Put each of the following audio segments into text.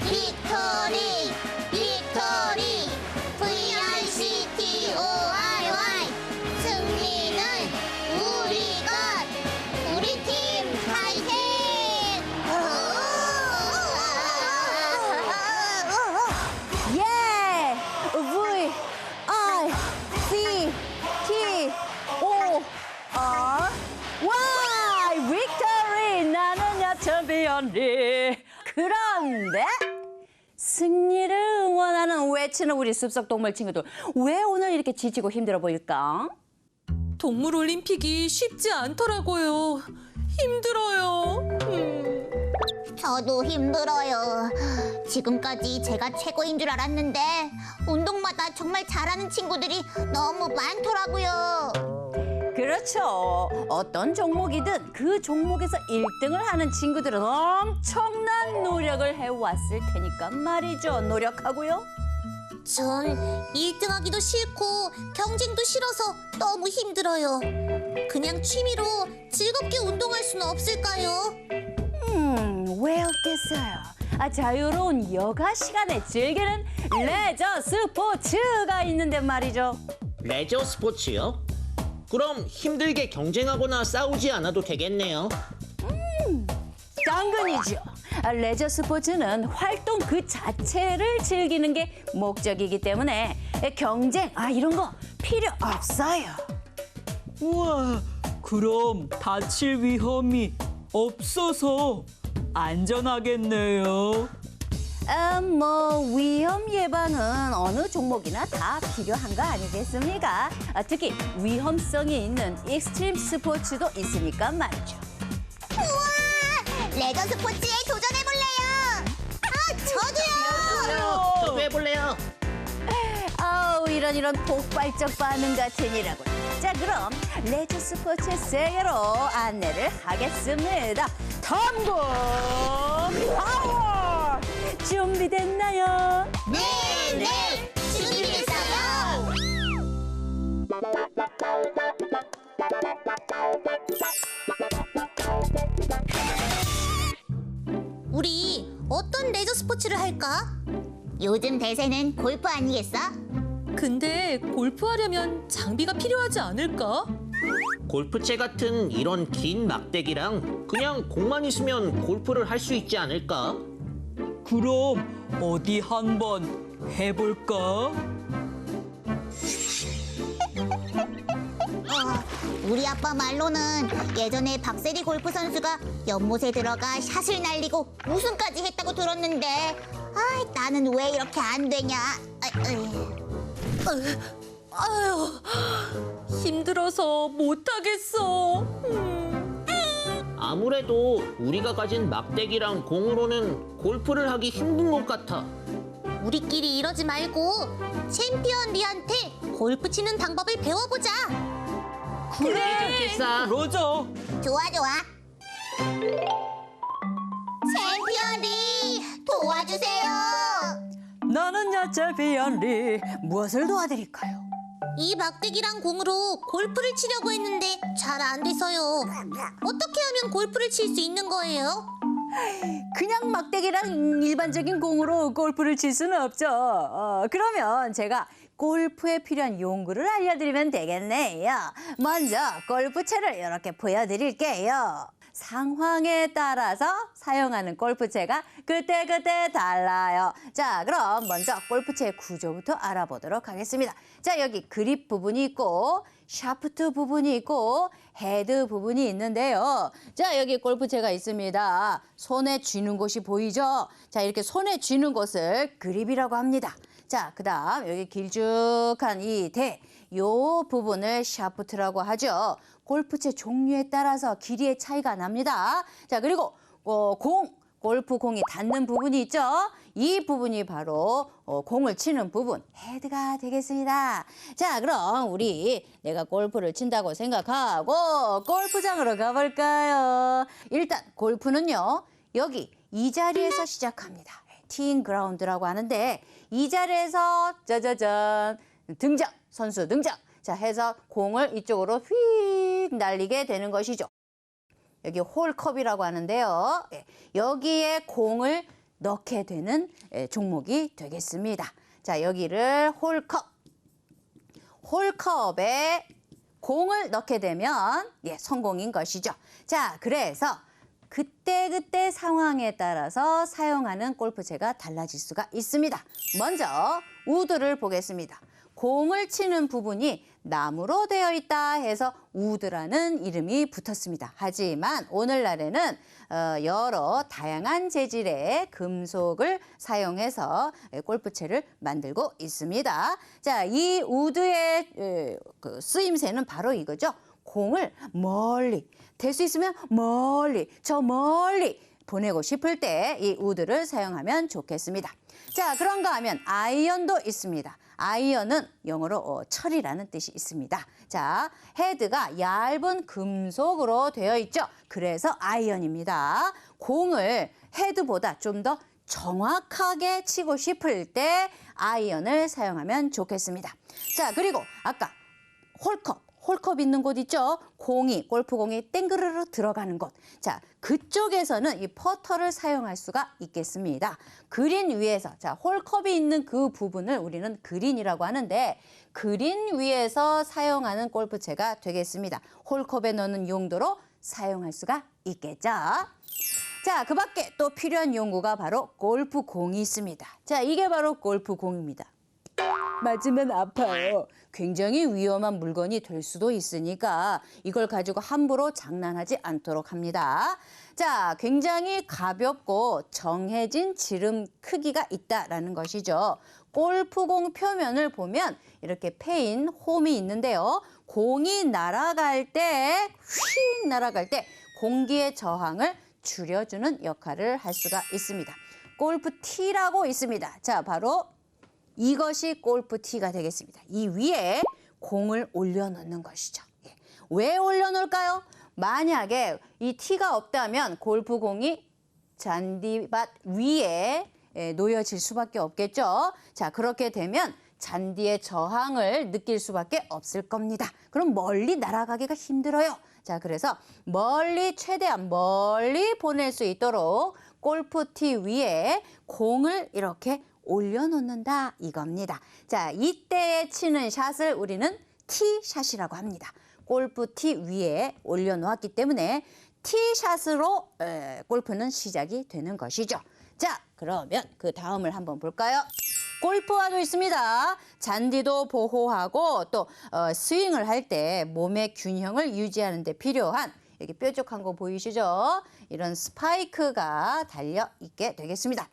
빅토리, 빅토리, VICTORY. 승리는 우리 것, 우리 팀 파이팅! 예! VICTORY. 빅토리! 나는야 챔피언이. 그런데 승리를 응원하는 외치는 우리 숲속 동물 친구들, 왜 오늘 이렇게 지치고 힘들어 보일까? 동물 올림픽이 쉽지 않더라고요. 힘들어요. 저도 힘들어요. 지금까지 제가 최고인 줄 알았는데 운동마다 정말 잘하는 친구들이 너무 많더라고요. 그렇죠. 어떤 종목이든 그 종목에서 1등을 하는 친구들은 엄청난 노력을 해왔을 테니까 말이죠. 노력하고요. 전 1등하기도 싫고 경쟁도 싫어서 너무 힘들어요. 그냥 취미로 즐겁게 운동할 수는 없을까요? 왜 없겠어요. 자유로운 여가 시간에 즐기는 레저 스포츠가 있는데 말이죠. 레저 스포츠요? 그럼 힘들게 경쟁하거나 싸우지 않아도 되겠네요. 당근이죠. 레저 스포츠는 활동 그 자체를 즐기는 게 목적이기 때문에 경쟁 이런 거 필요 없어요. 우와, 그럼 다칠 위험이 없어서 안전하겠네요. 위험 예방은 어느 종목이나 다 필요한 거 아니겠습니까? 특히 위험성이 있는 익스트림 스포츠도 있으니까 말이죠. 우와! 레저 스포츠에 도전해볼래요! 저도요! 저도 해볼래요. 이런 폭발적 반응 같은 이라고. 자, 그럼 레저 스포츠 세계로 안내를 하겠습니다. 탐구 파워! 준비됐나요? 네! 준비됐어요! 우리 어떤 레저 스포츠를 할까? 요즘 대세는 골프 아니겠어? 근데 골프하려면 장비가 필요하지 않을까? 골프채 같은 이런 긴 막대기랑 그냥 공만 있으면 골프를 할 수 있지 않을까? 그럼 어디 한번 해볼까? 우리 아빠 말로는 예전에 박세리 골프 선수가 연못에 들어가 샷을 날리고 우승까지 했다고 들었는데 나는 왜 이렇게 안 되냐? 아유, 힘들어서 못하겠어. 아무래도 우리가 가진 막대기랑 공으로는 골프를 하기 힘든 것 같아. 우리끼리 이러지 말고 챔피언 리한테 골프 치는 방법을 배워보자. 그래, 좋겠어. 그러자. 좋아. 챔피언 리 도와주세요. 나는야 챔피언리. 무엇을 도와드릴까요? 이 막대기랑 공으로 골프를 치려고 했는데 잘 안 돼서요. 어떻게 하면 골프를 칠 수 있는 거예요? 그냥 막대기랑 일반적인 공으로 골프를 칠 수는 없죠. 그러면 제가 골프에 필요한 용구를 알려드리면 되겠네요. 먼저 골프채를 이렇게 보여드릴게요. 상황에 따라서 사용하는 골프채가 그때그때 달라요. 자, 그럼 먼저 골프채의 구조부터 알아보도록 하겠습니다. 자, 여기 그립 부분이 있고 샤프트 부분이 있고 헤드 부분이 있는데요. 자, 여기 골프채가 있습니다. 손에 쥐는 곳이 보이죠? 자, 이렇게 손에 쥐는 곳을 그립이라고 합니다. 자, 그다음 여기 길쭉한 이 요 부분을 샤프트라고 하죠. 골프채 종류에 따라서 길이의 차이가 납니다. 자, 그리고 골프 공이 닿는 부분이 있죠. 이 부분이 바로 공을 치는 부분, 헤드가 되겠습니다. 자, 그럼 내가 골프를 친다고 생각하고 골프장으로 가볼까요? 일단 골프는요, 여기 이 자리에서 시작합니다. 티잉 그라운드라고 하는데 이 자리에서 짜자잔 등장, 선수 등장. 자, 해서 공을 이쪽으로 휙 날리게 되는 것이죠. 여기 홀컵이라고 하는데요. 예, 여기에 공을 넣게 되는 종목이 되겠습니다. 자, 여기를 홀컵에 공을 넣게 되면 성공인 것이죠. 자, 그래서 그때 상황에 따라서 사용하는 골프채가 달라질 수가 있습니다. 먼저 우드를 보겠습니다. 공을 치는 부분이 나무로 되어 있다 해서 우드라는 이름이 붙었습니다. 하지만 오늘날에는 여러 다양한 재질의 금속을 사용해서 골프채를 만들고 있습니다. 자, 이 우드의 그 쓰임새는 바로 이거죠. 공을 멀리, 될 수 있으면 멀리, 저 멀리 보내고 싶을 때 이 우드를 사용하면 좋겠습니다. 자, 그런가 하면 아이언도 있습니다. 아이언은 영어로 철이라는 뜻이 있습니다. 자, 헤드가 얇은 금속으로 되어 있죠. 그래서 아이언입니다. 공을 헤드보다 좀 더 정확하게 치고 싶을 때 아이언을 사용하면 좋겠습니다. 자, 그리고 아까 홀컵 있는 곳 있죠? 골프공이 땡그르르 들어가는 곳. 자, 그쪽에서는 이 퍼터를 사용할 수가 있겠습니다. 그린 위에서, 자, 홀컵이 있는 그 부분을 우리는 그린이라고 하는데 그린 위에서 사용하는 골프채가 되겠습니다. 홀컵에 넣는 용도로 사용할 수가 있겠죠. 자, 그 밖에 또 필요한 용구가 바로 골프공이 있습니다. 자, 이게 바로 골프공입니다. 맞으면 아파요. 굉장히 위험한 물건이 될 수도 있으니까 이걸 가지고 함부로 장난하지 않도록 합니다. 자, 굉장히 가볍고 정해진 지름 크기가 있다라는 것이죠. 골프공 표면을 보면 이렇게 패인 홈이 있는데요. 공이 날아갈 때, 휙 날아갈 때 공기의 저항을 줄여주는 역할을 할 수가 있습니다. 골프티라고 있습니다. 자, 바로 이것이 골프티가 되겠습니다. 이 위에 공을 올려놓는 것이죠. 왜 올려놓을까요? 만약에 이 티가 없다면 골프공이 잔디밭 위에 놓여질 수밖에 없겠죠. 자, 그렇게 되면 잔디의 저항을 느낄 수밖에 없을 겁니다. 그럼 멀리 날아가기가 힘들어요. 자, 그래서 최대한 멀리 보낼 수 있도록 골프티 위에 공을 이렇게 올려놓는다 이겁니다. 자, 이때에 치는 샷을 우리는 티샷이라고 합니다. 골프티 위에 올려놓았기 때문에 티샷으로 골프는 시작이 되는 것이죠. 자, 그러면 그 다음을 한번 볼까요? 골프화도 있습니다. 잔디도 보호하고 또 스윙을 할 때 몸의 균형을 유지하는 데 필요한 여기 뾰족한 거 보이시죠? 이런 스파이크가 달려 있게 되겠습니다.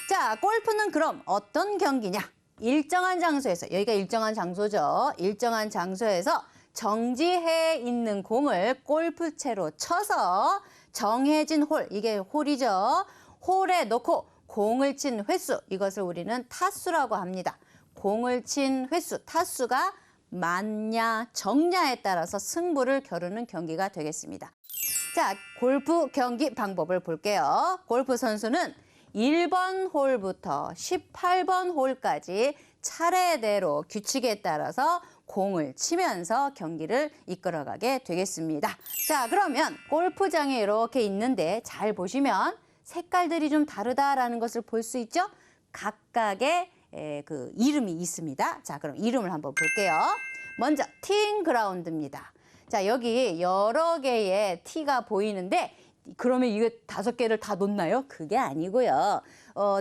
자, 골프는 그럼 어떤 경기냐? 일정한 장소에서, 여기가 일정한 장소죠. 일정한 장소에서 정지해 있는 공을 골프채로 쳐서 정해진 홀, 이게 홀이죠. 홀에 넣고 공을 친 횟수, 이것을 우리는 타수라고 합니다. 공을 친 횟수, 타수가 많냐 적냐에 따라서 승부를 겨루는 경기가 되겠습니다. 자, 골프 경기 방법을 볼게요. 골프 선수는 1번 홀부터 18번 홀까지 차례대로 규칙에 따라서 공을 치면서 경기를 이끌어가게 되겠습니다. 자, 그러면 골프장에 이렇게 있는데 잘 보시면 색깔들이 좀 다르다라는 것을 볼 수 있죠? 각각의 그 이름이 있습니다. 자, 그럼 이름을 한번 볼게요. 먼저 티잉 그라운드입니다. 자, 여기 여러 개의 티가 보이는데 그러면 이거 5개를 다 놓나요? 그게 아니고요.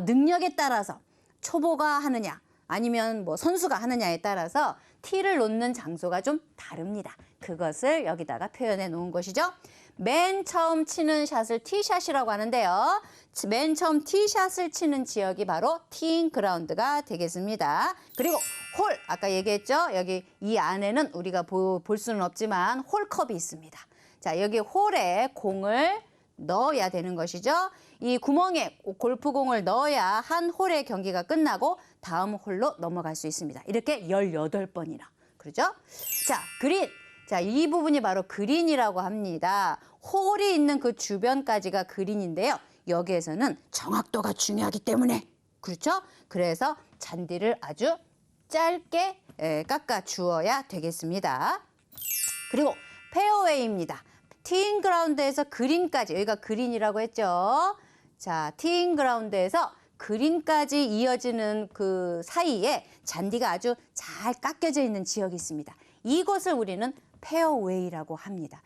능력에 따라서 초보가 하느냐 아니면 뭐 선수가 하느냐에 따라서 티를 놓는 장소가 좀 다릅니다. 그것을 여기다가 표현해 놓은 것이죠. 맨 처음 치는 샷을 티샷이라고 하는데요. 맨 처음 티샷을 치는 지역이 바로 티잉 그라운드가 되겠습니다. 그리고 홀, 아까 얘기했죠? 여기 이 안에는 우리가 볼 수는 없지만 홀컵이 있습니다. 자, 여기 홀에 공을 넣어야 되는 것이죠. 이 구멍에 골프공을 넣어야 한 홀의 경기가 끝나고 다음 홀로 넘어갈 수 있습니다. 이렇게 18번이나. 그렇죠? 자, 그린. 자, 이 부분이 바로 그린이라고 합니다. 홀이 있는 그 주변까지가 그린인데요. 여기에서는 정확도가 중요하기 때문에 그렇죠? 그래서 잔디를 아주 짧게 깎아 주어야 되겠습니다. 그리고 페어웨이입니다. 티잉 그라운드에서 그린까지, 여기가 그린이라고 했죠. 자, 티잉 그라운드에서 그린까지 이어지는 그 사이에 잔디가 아주 잘 깎여져 있는 지역이 있습니다. 이곳을 우리는 페어웨이라고 합니다.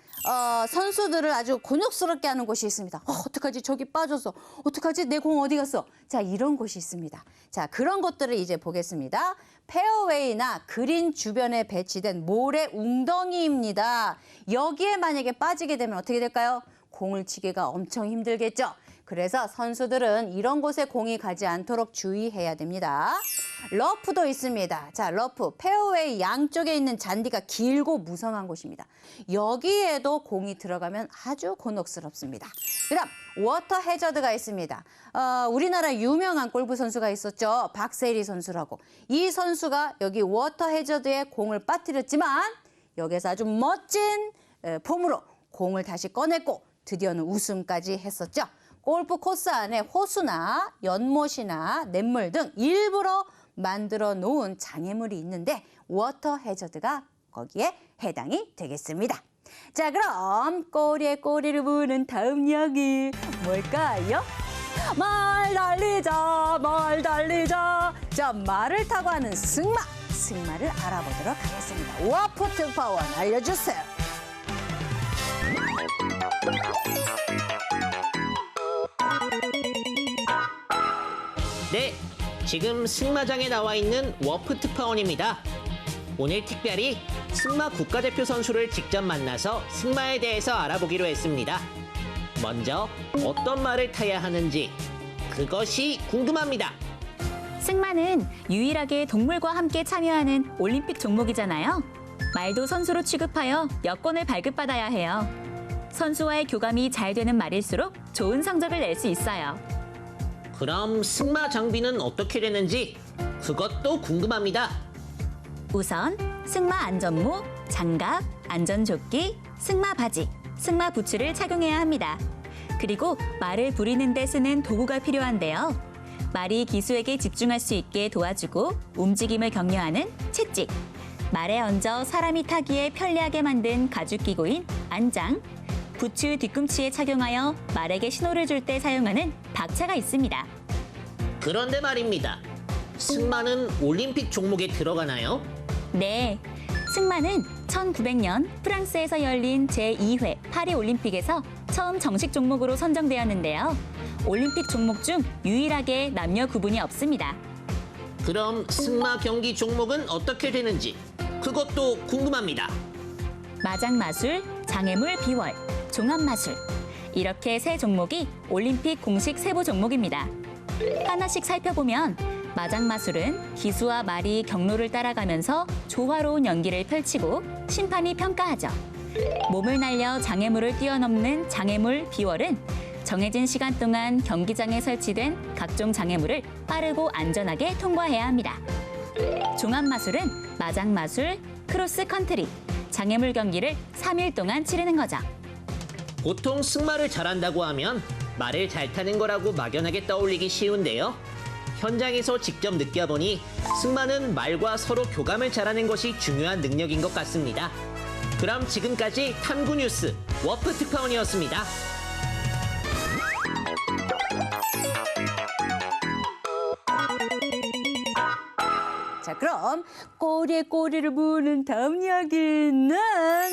선수들을 아주 곤욕스럽게 하는 곳이 있습니다. 어떡하지? 저기 빠졌어. 어떡하지? 내 공 어디 갔어? 자, 이런 곳이 있습니다. 자, 그런 것들을 이제 보겠습니다. 페어웨이나 그린 주변에 배치된 모래 웅덩이입니다. 여기에 만약에 빠지게 되면 어떻게 될까요? 공을 치기가 엄청 힘들겠죠. 그래서 선수들은 이런 곳에 공이 가지 않도록 주의해야 됩니다. 러프도 있습니다. 자, 러프, 페어웨이 양쪽에 있는 잔디가 길고 무성한 곳입니다. 여기에도 공이 들어가면 아주 곤혹스럽습니다. 그다음 워터 해저드가 있습니다. 우리나라 유명한 골프 선수가 있었죠. 박세리 선수라고. 이 선수가 여기 워터 해저드에 공을 빠뜨렸지만 여기서 아주 멋진 폼으로 공을 다시 꺼냈고 드디어는 우승까지 했었죠. 골프 코스 안에 호수나 연못이나 냇물 등 일부러 만들어 놓은 장애물이 있는데 워터 해저드가 거기에 해당이 되겠습니다. 자, 그럼 꼬리에 꼬리를 무는 다음 이야기 뭘까요? 말 달리자, 말 달리자. 자, 말을 타고 하는 승마를 알아보도록 하겠습니다. 워프 특파원 알려주세요. 네, 지금 승마장에 나와 있는 워프 특파원입니다. 오늘 특별히 승마 국가대표 선수를 직접 만나서 승마에 대해서 알아보기로 했습니다. 먼저 어떤 말을 타야 하는지 그것이 궁금합니다. 승마는 유일하게 동물과 함께 참여하는 올림픽 종목이잖아요. 말도 선수로 취급하여 여권을 발급받아야 해요. 선수와의 교감이 잘 되는 말일수록 좋은 성적을 낼 수 있어요. 그럼 승마 장비는 어떻게 되는지 그것도 궁금합니다. 우선 승마 안전모, 장갑, 안전조끼, 승마 바지, 승마 부츠를 착용해야 합니다. 그리고 말을 부리는 데 쓰는 도구가 필요한데요. 말이 기수에게 집중할 수 있게 도와주고 움직임을 격려하는 채찍, 말에 얹어 사람이 타기에 편리하게 만든 가죽기구인 안장, 부츠 뒤꿈치에 착용하여 말에게 신호를 줄 때 사용하는 박차가 있습니다. 그런데 말입니다. 승마는 올림픽 종목에 들어가나요? 네, 승마는 1900년 프랑스에서 열린 제2회 파리올림픽에서 처음 정식 종목으로 선정되었는데요. 올림픽 종목 중 유일하게 남녀 구분이 없습니다. 그럼 승마 경기 종목은 어떻게 되는지 그것도 궁금합니다. 마장마술, 장애물 비월, 종합마술 이렇게 세 종목이 올림픽 공식 세부 종목입니다. 하나씩 살펴보면 마장마술은 기수와 말이 경로를 따라가면서 조화로운 연기를 펼치고 심판이 평가하죠. 몸을 날려 장애물을 뛰어넘는 장애물 비월은 정해진 시간 동안 경기장에 설치된 각종 장애물을 빠르고 안전하게 통과해야 합니다. 종합마술은 마장마술, 크로스컨트리, 장애물 경기를 3일 동안 치르는 거죠. 보통 승마를 잘한다고 하면 말을 잘 타는 거라고 막연하게 떠올리기 쉬운데요. 현장에서 직접 느껴보니 승마는 말과 서로 교감을 잘하는 것이 중요한 능력인 것 같습니다. 그럼 지금까지 탐구 뉴스 워프 특파원이었습니다. 자, 그럼 꼬리에 꼬리를 무는 다음 이야기는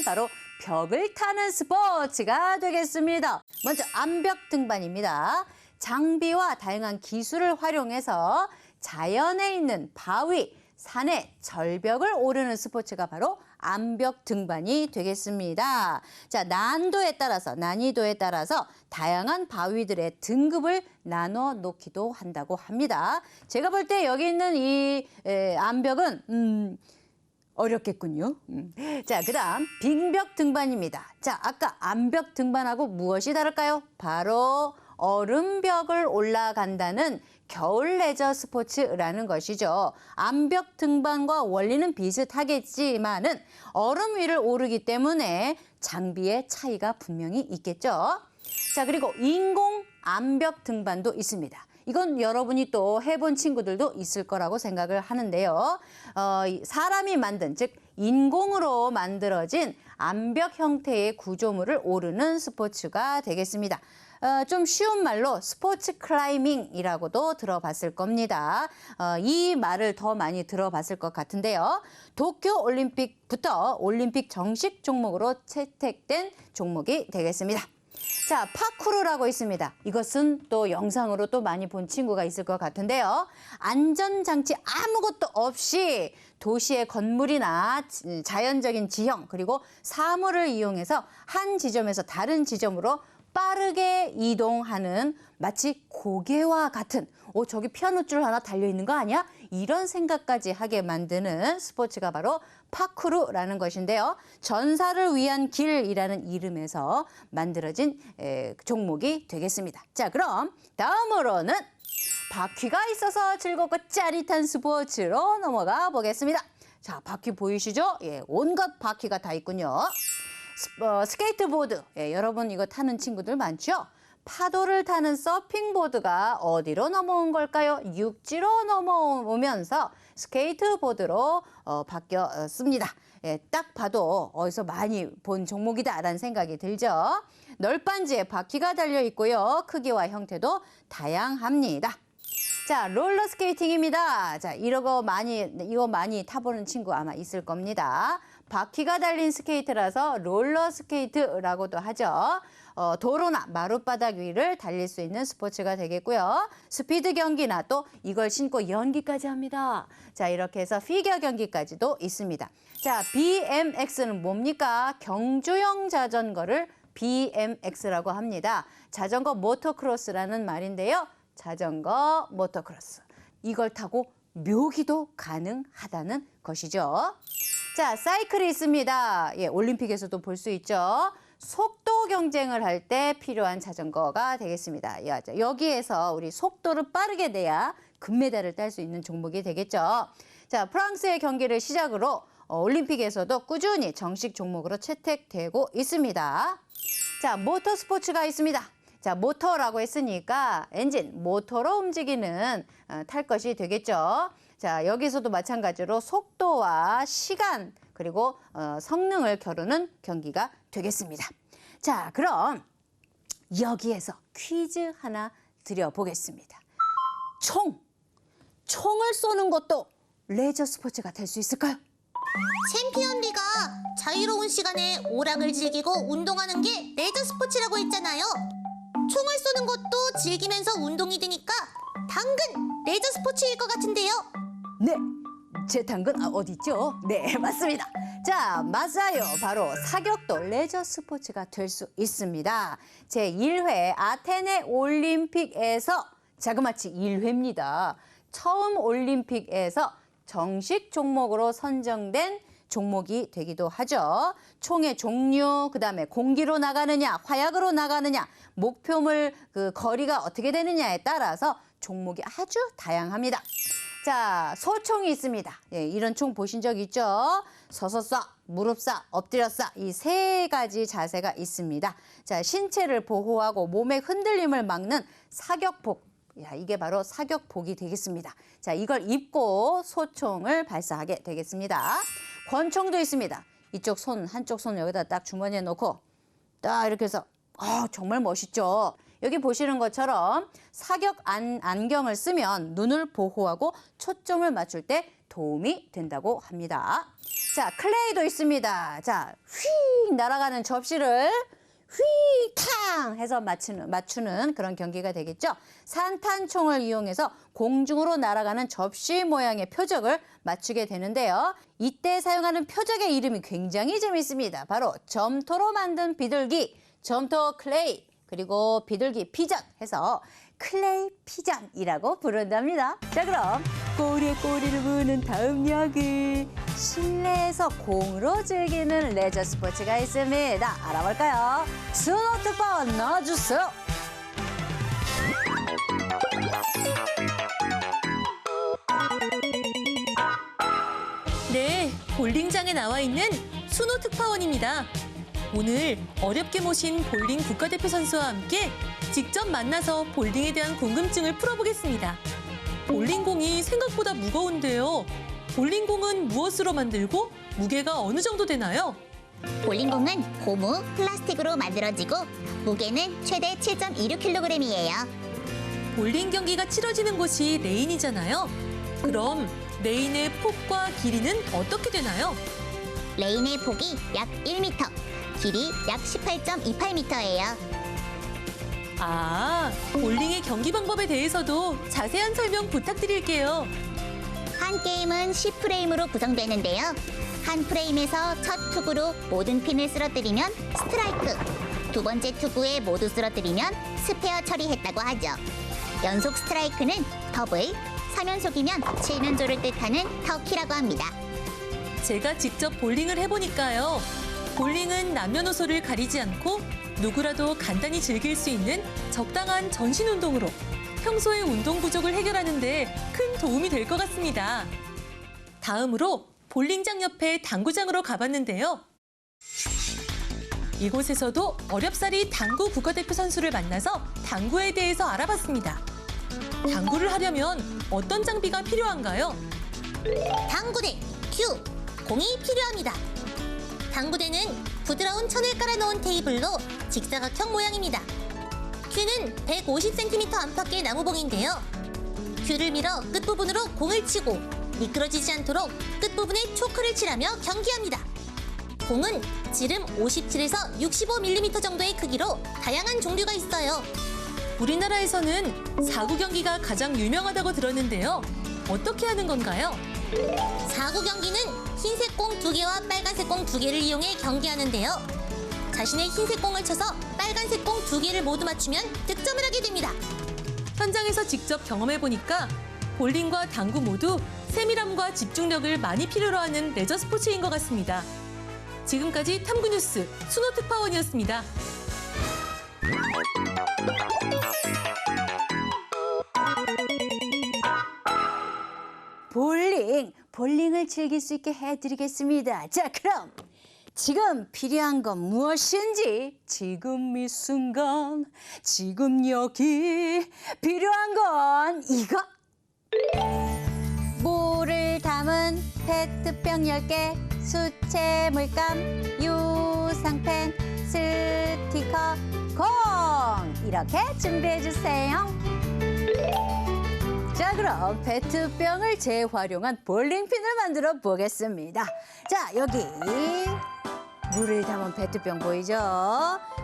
바로 벽을 타는 스포츠가 되겠습니다. 먼저 암벽 등반입니다. 장비와 다양한 기술을 활용해서 자연에 있는 바위, 산의 절벽을 오르는 스포츠가 바로 암벽 등반이 되겠습니다. 자, 난이도에 따라서 다양한 바위들의 등급을 나눠 놓기도 한다고 합니다. 제가 볼 때 여기 있는 이 암벽은 어렵겠군요. 자, 그다음 빙벽 등반입니다. 자, 아까 암벽 등반하고 무엇이 다를까요? 바로 얼음벽을 올라간다는 겨울 레저 스포츠라는 것이죠. 암벽 등반과 원리는 비슷하겠지만은 얼음 위를 오르기 때문에 장비의 차이가 분명히 있겠죠. 자, 그리고 인공 암벽 등반도 있습니다. 이건 여러분이 또 해본 친구들도 있을 거라고 생각을 하는데요. 사람이 만든, 즉 인공으로 만들어진 암벽 형태의 구조물을 오르는 스포츠가 되겠습니다. 좀 쉬운 말로 스포츠 클라이밍이라고도 들어봤을 겁니다. 이 말을 더 많이 들어봤을 것 같은데요. 도쿄 올림픽부터 올림픽 정식 종목으로 채택된 종목이 되겠습니다. 자, 파쿠르라고 있습니다. 이것은 또 영상으로 또 많이 본 친구가 있을 것 같은데요. 안전장치 아무것도 없이 도시의 건물이나 자연적인 지형 그리고 사물을 이용해서 한 지점에서 다른 지점으로 빠르게 이동하는 마치 고개와 같은 저기 피아노 줄 하나 달려있는 거 아니야? 이런 생각까지 하게 만드는 스포츠가 바로 파쿠르라는 것인데요. 전사를 위한 길이라는 이름에서 만들어진 종목이 되겠습니다. 자, 그럼 다음으로는 바퀴가 있어서 즐겁고 짜릿한 스포츠로 넘어가 보겠습니다. 자, 바퀴 보이시죠? 예, 온갖 바퀴가 다 있군요. 스케이트보드, 여러분 이거 타는 친구들 많죠? 파도를 타는 서핑보드가 어디로 넘어온 걸까요? 육지로 넘어오면서 스케이트보드로 바뀌었습니다. 딱 봐도 어디서 많이 본 종목이다라는 생각이 들죠? 널빤지에 바퀴가 달려 있고요. 크기와 형태도 다양합니다. 자, 롤러스케이팅입니다. 자, 이거 많이 타보는 친구 아마 있을 겁니다. 바퀴가 달린 스케이트라서 롤러스케이트라고도 하죠. 도로나 마룻바닥 위를 달릴 수 있는 스포츠가 되겠고요. 스피드 경기나 또 이걸 신고 연기까지 합니다. 자, 이렇게 해서 피겨 경기까지도 있습니다. 자, BMX는 뭡니까? 경주형 자전거를 BMX라고 합니다. 자전거 모터크로스라는 말인데요. 자전거 모터크로스. 이걸 타고 묘기도 가능하다는 것이죠. 자, 사이클이 있습니다. 예, 올림픽에서도 볼 수 있죠. 속도 경쟁을 할 때 필요한 자전거가 되겠습니다. 여기에서 우리 속도를 빠르게 내야 금메달을 딸 수 있는 종목이 되겠죠. 자, 프랑스의 경기를 시작으로 올림픽에서도 꾸준히 정식 종목으로 채택되고 있습니다. 자, 모터 스포츠가 있습니다. 자, 모터라고 했으니까 엔진, 모터로 움직이는 탈 것이 되겠죠. 자, 여기서도 마찬가지로 속도와 시간 그리고 성능을 겨루는 경기가 되겠습니다. 자, 그럼 여기에서 퀴즈 하나 드려보겠습니다. 총을 쏘는 것도 레저 스포츠가 될 수 있을까요? 챔피언리가 자유로운 시간에 오락을 즐기고 운동하는 게 레저 스포츠라고 했잖아요. 총을 쏘는 것도 즐기면서 운동이 되니까 당근 레저 스포츠일 것 같은데요. 네, 제 당근 어디 있죠? 네, 맞습니다. 자, 맞아요. 바로 사격도 레저 스포츠가 될 수 있습니다. 제1회 아테네 올림픽에서 자그마치 1회입니다. 처음 올림픽에서 정식 종목으로 선정된 종목이 되기도 하죠. 총의 종류, 그다음에 공기로 나가느냐, 화약으로 나가느냐, 목표물 거리가 어떻게 되느냐에 따라서 종목이 아주 다양합니다. 자, 소총이 있습니다. 예, 이런 총 보신 적 있죠? 서서 쏴, 무릎 쏴, 엎드려 쏴. 이 세 가지 자세가 있습니다. 자, 신체를 보호하고 몸의 흔들림을 막는 사격복. 야, 이게 바로 사격복이 되겠습니다. 자, 이걸 입고 소총을 발사하게 되겠습니다. 권총도 있습니다. 이쪽 손, 한쪽 손 여기다 딱 주머니에 넣고 딱 이렇게 해서 정말 멋있죠? 여기 보시는 것처럼 사격 안경을 쓰면 눈을 보호하고 초점을 맞출 때 도움이 된다고 합니다. 자, 클레이도 있습니다. 자, 휙 날아가는 접시를 휙탕 해서 맞추는 그런 경기가 되겠죠. 산탄총을 이용해서 공중으로 날아가는 접시 모양의 표적을 맞추게 되는데요. 이때 사용하는 표적의 이름이 굉장히 재밌습니다. 바로 점토로 만든 비둘기, 점토 클레이, 그리고 비둘기 피전 해서 클레이 피전이라고 부른답니다. 자, 그럼 꼬리에 꼬리를 무는 다음 역은 실내에서 공으로 즐기는 레저 스포츠가 있습니다. 알아볼까요? 스노트폰 넣어주세요. 볼링장에 나와 있는 순호 특파원입니다. 오늘 어렵게 모신 볼링 국가대표 선수와 함께 직접 만나서 볼링에 대한 궁금증을 풀어보겠습니다. 볼링공이 생각보다 무거운데요. 볼링공은 무엇으로 만들고 무게가 어느 정도 되나요? 볼링공은 고무, 플라스틱으로 만들어지고 무게는 최대 7.26kg이에요. 볼링 경기가 치러지는 곳이 레인이잖아요. 그럼 레인의 폭과 길이는 어떻게 되나요? 레인의 폭이 약 1m, 길이 약 18.28m예요. 아, 볼링의 경기 방법에 대해서도 자세한 설명 부탁드릴게요. 한 게임은 10프레임으로 구성되는데요. 한 프레임에서 첫 투구로 모든 핀을 쓰러뜨리면 스트라이크, 두 번째 투구에 모두 쓰러뜨리면 스페어 처리했다고 하죠. 연속 스트라이크는 더블, 3연속이면 7면조를 뜻하는 터키라고 합니다. 제가 직접 볼링을 해보니까요. 볼링은 남녀노소를 가리지 않고 누구라도 간단히 즐길 수 있는 적당한 전신 운동으로 평소의 운동 부족을 해결하는 데 큰 도움이 될 것 같습니다. 다음으로 볼링장 옆에 당구장으로 가봤는데요. 이곳에서도 어렵사리 당구 국가대표 선수를 만나서 당구에 대해서 알아봤습니다. 당구를 하려면 어떤 장비가 필요한가요? 당구대, 큐, 공이 필요합니다. 당구대는 부드러운 천을 깔아놓은 테이블로 직사각형 모양입니다. 큐는 150cm 안팎의 나무봉인데요. 큐를 밀어 끝부분으로 공을 치고 미끄러지지 않도록 끝부분에 초크를 칠하며 경기합니다. 공은 지름 57에서 65mm 정도의 크기로 다양한 종류가 있어요. 우리나라에서는 사구 경기가 가장 유명하다고 들었는데요. 어떻게 하는 건가요? 사구 경기는 흰색 공 2개와 빨간색 공 2개를 이용해 경기하는데요. 자신의 흰색 공을 쳐서 빨간색 공 2개를 모두 맞추면 득점을 하게 됩니다. 현장에서 직접 경험해보니까 볼링과 당구 모두 세밀함과 집중력을 많이 필요로 하는 레저 스포츠인 것 같습니다. 지금까지 탐구뉴스 순호 특파원이었습니다. 볼링을 즐길 수 있게 해드리겠습니다. 자, 그럼 지금 필요한 건 무엇인지 지금 이 순간 지금 여기 필요한 건 이거. 물을 담은 페트병 10개, 수채 물감, 유상펜, 스티커, 공 이렇게 준비해 주세요. 자, 그럼 페트병을 재활용한 볼링핀을 만들어 보겠습니다. 자, 여기 물을 담은 페트병 보이죠?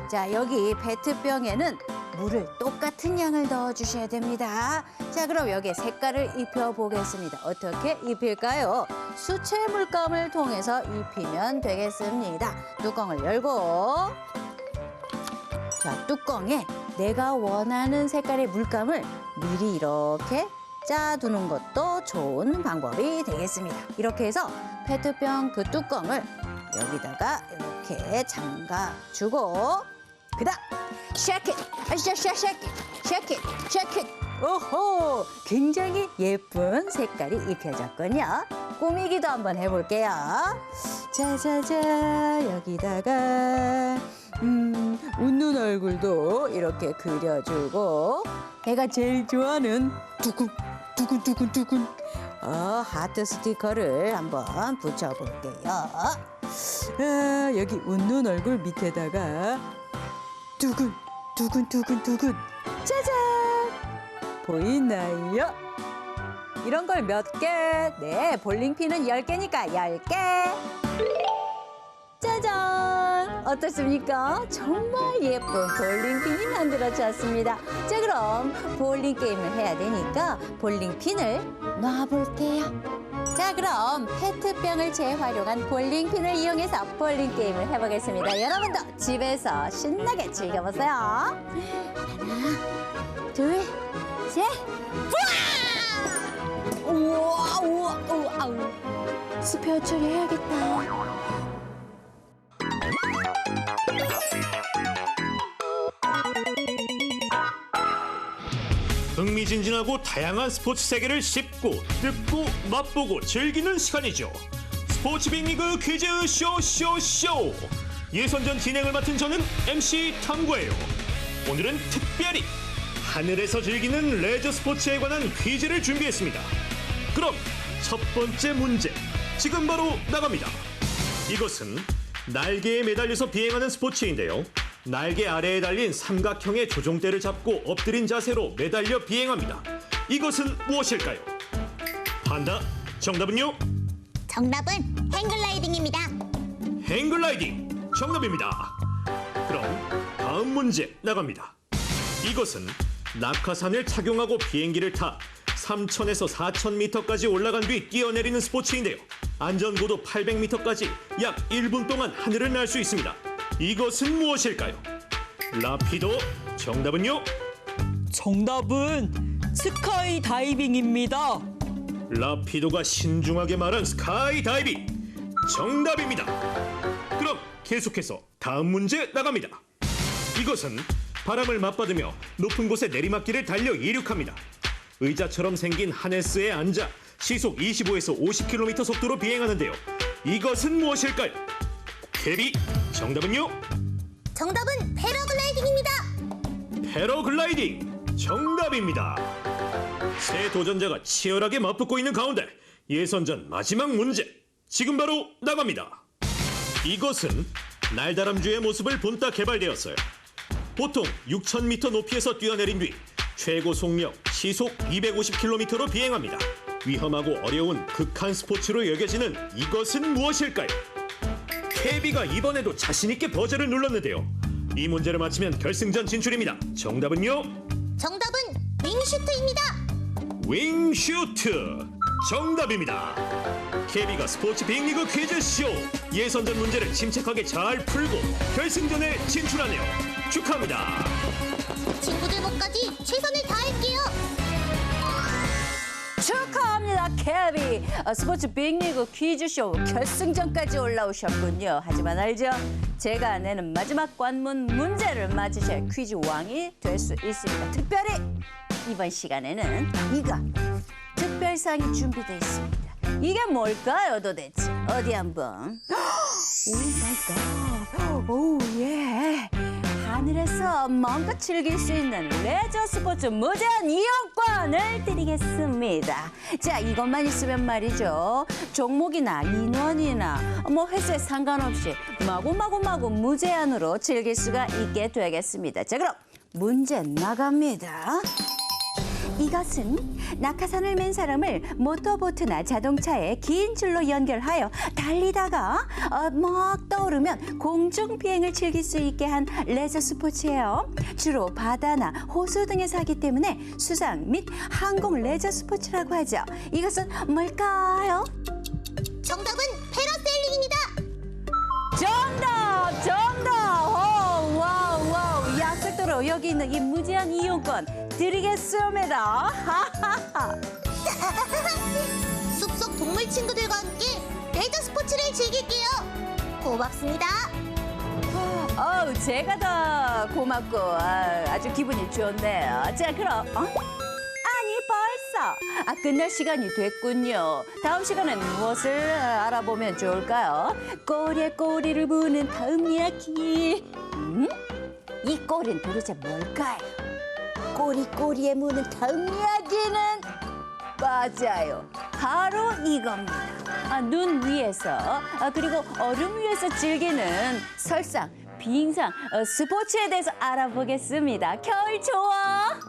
자, 여기 페트병에는 물을 똑같은 양을 넣어주셔야 됩니다. 자, 그럼 여기에 색깔을 입혀보겠습니다. 어떻게 입힐까요? 수채 물감을 통해서 입히면 되겠습니다. 뚜껑을 열고, 자, 뚜껑에 내가 원하는 색깔의 물감을 미리 이렇게 짜두는 것도 좋은 방법이 되겠습니다. 이렇게 해서 페트병 그 뚜껑을 여기다가 이렇게 잠가주고, 그다음 쉐킷, 쉐킷. 오호, 굉장히 예쁜 색깔이 입혀졌군요. 꾸미기도 한번 해볼게요. 자자자, 여기다가 웃는 얼굴도 이렇게 그려주고, 내가 제일 좋아하는 두근두근 하트 스티커를 한번 붙여볼게요. 여기 웃는 얼굴 밑에다가 두근 짜잔, 보이나요? 이런 걸 몇 개? 네, 볼링핀은 10개니까 10개. 짜잔! 어떻습니까? 정말 예쁜 볼링핀이 만들어졌습니다. 자, 그럼 볼링 게임을 해야 되니까 볼링핀을 놔볼게요. 자, 그럼 페트병을 재활용한 볼링핀을 이용해서 볼링 게임을 해보겠습니다. 여러분도 집에서 신나게 즐겨보세요. 하나, 둘, 셋. 우와, 아우. 스페어 처리해야겠다. 흥미진진하고 다양한 스포츠 세계를 씹고 뜯고 맛보고 즐기는 시간이죠. 스포츠 빅리그 퀴즈 쇼. 예선전 진행을 맡은 저는 MC 탐구예요. 오늘은 특별히 하늘에서 즐기는 레저 스포츠에 관한 퀴즈를 준비했습니다. 그럼 첫 번째 문제 지금 바로 나갑니다. 이것은 날개에 매달려서 비행하는 스포츠인데요. 날개 아래에 달린 삼각형의 조종대를 잡고 엎드린 자세로 매달려 비행합니다. 이것은 무엇일까요? 판다, 정답은요? 정답은 행글라이딩입니다. 행글라이딩 정답입니다. 그럼 다음 문제 나갑니다. 이것은 낙하산을 착용하고 비행기를 타 3,000에서 4,000m까지 올라간 뒤 뛰어내리는 스포츠인데요. 안전고도 800m까지 약 1분 동안 하늘을 날 수 있습니다. 이것은 무엇일까요? 라피도 정답은요? 정답은 스카이 다이빙입니다. 라피도가 신중하게 말한 스카이 다이빙 정답입니다. 그럼 계속해서 다음 문제 나갑니다. 이것은 바람을 맞받으며 높은 곳에 내리막길을 달려 이륙합니다. 의자처럼 생긴 하네스에 앉아 시속 25에서 50km 속도로 비행하는데요. 이것은 무엇일까요? 캐비 정답은요? 정답은 패러글라이딩입니다. 패러글라이딩 정답입니다. 세 도전자가 치열하게 맞붙고 있는 가운데 예선전 마지막 문제 지금 바로 나갑니다. 이것은 날다람쥐의 모습을 본따 개발되었어요. 보통 6,000m 높이에서 뛰어내린 뒤 최고 속력 시속 250km로 비행합니다. 위험하고 어려운 극한 스포츠로 여겨지는 이것은 무엇일까요? 캐비가 이번에도 자신있게 버저를 눌렀는데요. 이 문제를 맞히면 결승전 진출입니다. 정답은요? 정답은 윙슈트입니다. 윙슈트 정답입니다. 캐비가 스포츠 빅리그 퀴즈쇼 예선전 문제를 침착하게 잘 풀고 결승전에 진출하네요. 축하합니다. 친구들 목까지 최선을 다할게요. 축하합니다, 캐비. 스포츠 빅리그 퀴즈쇼 결승전까지 올라오셨군요. 하지만 알죠? 제가 내는 마지막 관문 문제를 맞히실 퀴즈 왕이 될 수 있습니다. 특별히 이번 시간에는 이거 특별상이 준비되어 있습니다. 이게 뭘까요, 도대체? 어디 한번. 오 마이 갓. 오 예. 하늘에서 마음껏 즐길 수 있는 레저 스포츠 무제한 이용권을 드리겠습니다. 자, 이것만 있으면 말이죠. 종목이나 인원이나 뭐 횟수에 상관없이 마구 무제한으로 즐길 수가 있게 되겠습니다. 자, 그럼 문제 나갑니다. 이것은 낙하산을 맨 사람을 모터보트나 자동차에 긴 줄로 연결하여 달리다가 막 떠오르면 공중 비행을 즐길 수 있게 한 레저 스포츠예요. 주로 바다나 호수 등에서 하기 때문에 수상 및 항공 레저 스포츠라고 하죠. 이것은 뭘까요? 정답은 패러세일링입니다. 정답! 와우. 약속대로 여기 있는 이 무제한 이용권 드리겠습니다. 숲속 동물 친구들과 함께 레저 스포츠를 즐길게요. 고맙습니다. 제가 더 고맙고 아주 기분이 좋네요. 자, 그럼 아니 벌써 끝날 시간이 됐군요. 다음 시간엔 무엇을 알아보면 좋을까요? 꼬리에 꼬리를 무는 다음 이야기. 이 꼬리는 도대체 뭘까요? 꼬리에 무는 다음 이야기는 맞아요. 바로 이겁니다. 눈 위에서 그리고 얼음 위에서 즐기는 설상, 빙상, 스포츠에 대해서 알아보겠습니다. 겨울 좋아?